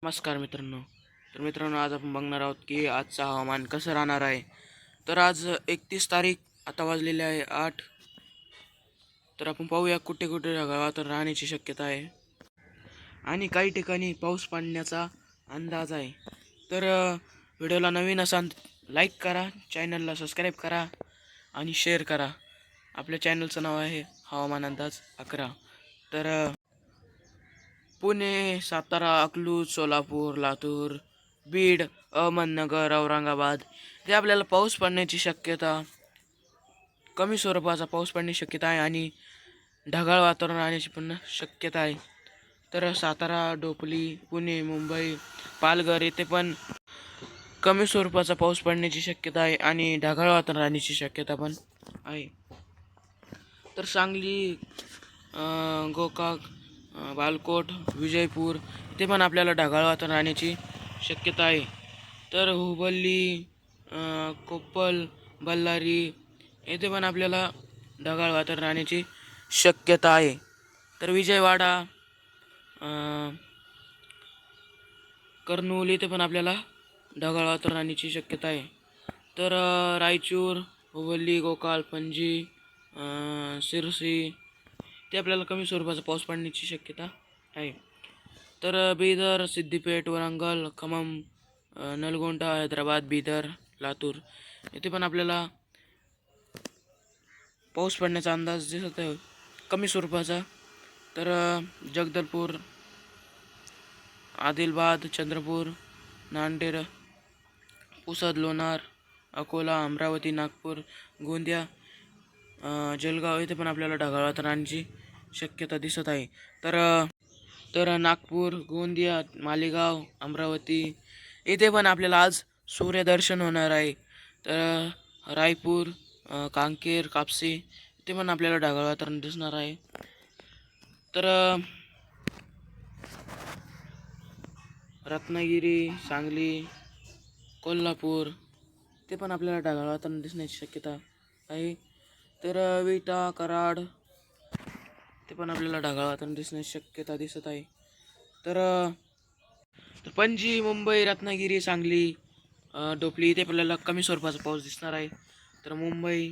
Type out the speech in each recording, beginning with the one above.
नमस्कार मित्रांनो, आज आपण बघणार आहोत की आजचं हवामान कसं राहणार आहे. तर आज 31 तारीख, आता वाजलेले आहे 8. तर आपण पाहूया कुठे कुठे गावात राहण्याची शक्यता आहे आणि काही ठिकाणी पाऊस पडण्याचा अंदाज आहे. तर व्हिडिओला नवीन असाल लाईक करा, चॅनलला सबस्क्राईब करा आणि शेअर करा. आपल्या चॅनलचं नाव आहे हवामान अंदाज 11. तर पुणे, सातारा, अकलूज, सोलापूर, लातूर, बीड, अहमदनगर, औरंगाबाद ते आपल्याला पाऊस पडण्याची शक्यता, कमी स्वरूपाचा पाऊस पडण्याची शक्यता आहे आणि ढगाळ वातावरण राहण्याची पण शक्यता आहे. तर सातारा, डोंबिवली, पुणे, मुंबई, पालघर येथे पण कमी स्वरूपाचा पाऊस पडण्याची शक्यता आहे आणि ढगाळ वातावरण राहण्याची शक्यता पण आहे. तर सांगली, गोकाक, बालकोट, विजयपूर इथे पण आपल्याला ढगाळ वातावरण राहण्याची शक्यता आहे. तर हुबळ्ळी, कोप्पल, बल्लारी येथे पण आपल्याला ढगाळ वातावरण राहण्याची शक्यता आहे. तर विजयवाडा, कर्नूल इथे पण आपल्याला ढगाळ वातावरण राहण्याची शक्यता आहे. तर रायचूर, हुबळ्ळी, गोकाक, पणजी, शिरसी ते आपल्याला कमी स्वरूपाचा पाऊस पडण्याची शक्यता आहे. तर बिदर, सिद्दीपेट, वरंगल, खम्मम, नलगोंडा, हैदराबाद, बीदर, लातूर येथे पण आपल्याला पाऊस पडण्याचा अंदाज दिसत आहे कमी स्वरूपाचा. तर जगदलपूर, आदिलाबाद, चंद्रपूर, नांदेड, पुसद, लोणार, अकोला, अमरावती, नागपूर, गोंदिया, जळगाव येथे पण आपल्याला ढगाळ वातावरणाची शक्यता दिसत आहे. तर नागपूर, गोंदिया, मालेगाव, अमरावती येथे पण आपल्याला आज सूर्यदर्शन होणार आहे. तर रायपूर, कांकेर, कापसी इथे पण आपल्याला ढगाळ वातावरण दिसणार आहे. तर रत्नागिरी, सांगली, कोल्हापूर ते पण आपल्याला ढगाळ वातावरण दिसण्याची शक्यता आहे. तर विटा, कराड ते पण आपल्याला ढगाळ वातावरण दिसण्याची शक्यता दिसत आहे. तर पणजी, मुंबई, रत्नागिरी, सांगली, डोंबिवली इथे आपल्याला कमी स्वरूपाचा पाऊस दिसणार आहे. तर मुंबई,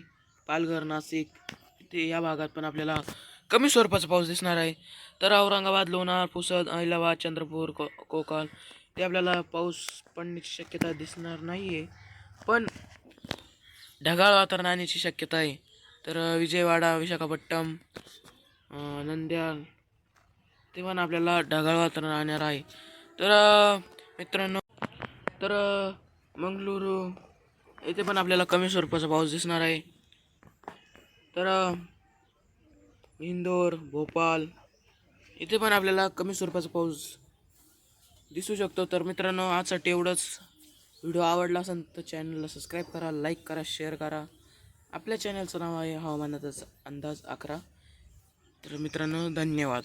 पालघर, नाशिक इथे या भागात पण आपल्याला कमी स्वरूपाचा पाऊस दिसणार आहे. तर औरंगाबाद, लोणार, पुसद, अहिलाबाद, चंद्रपूर, कोकण ते आपल्याला पाऊस पडण्याची शक्यता दिसणार नाही आहे, पण ढगाळ वातावरण राहण्याची शक्यता आहे. तर विजयवाडा, विशाखापट्टणम, नंद्याल ते पण आपल्याला ढगाळ वातावरण राहणार आहे. तर मित्रांनो, तर मंगळुरू येथे पण आपल्याला कमी स्वरूपाचा पाऊस दिसणार आहे. तर इंदोर, भोपाळ इथे पण आपल्याला कमी स्वरूपाचा पाऊस दिसू शकतो. तर मित्रांनो, आजसाठी एवढंच. व्हिडिओ आवडला असेल तर चॅनलला सबस्क्राईब करा, लाईक करा, शेअर करा. आपल्या चॅनलचं नाव आहे हवामानाचा अंदाज 11. तर मित्रांनो, धन्यवाद.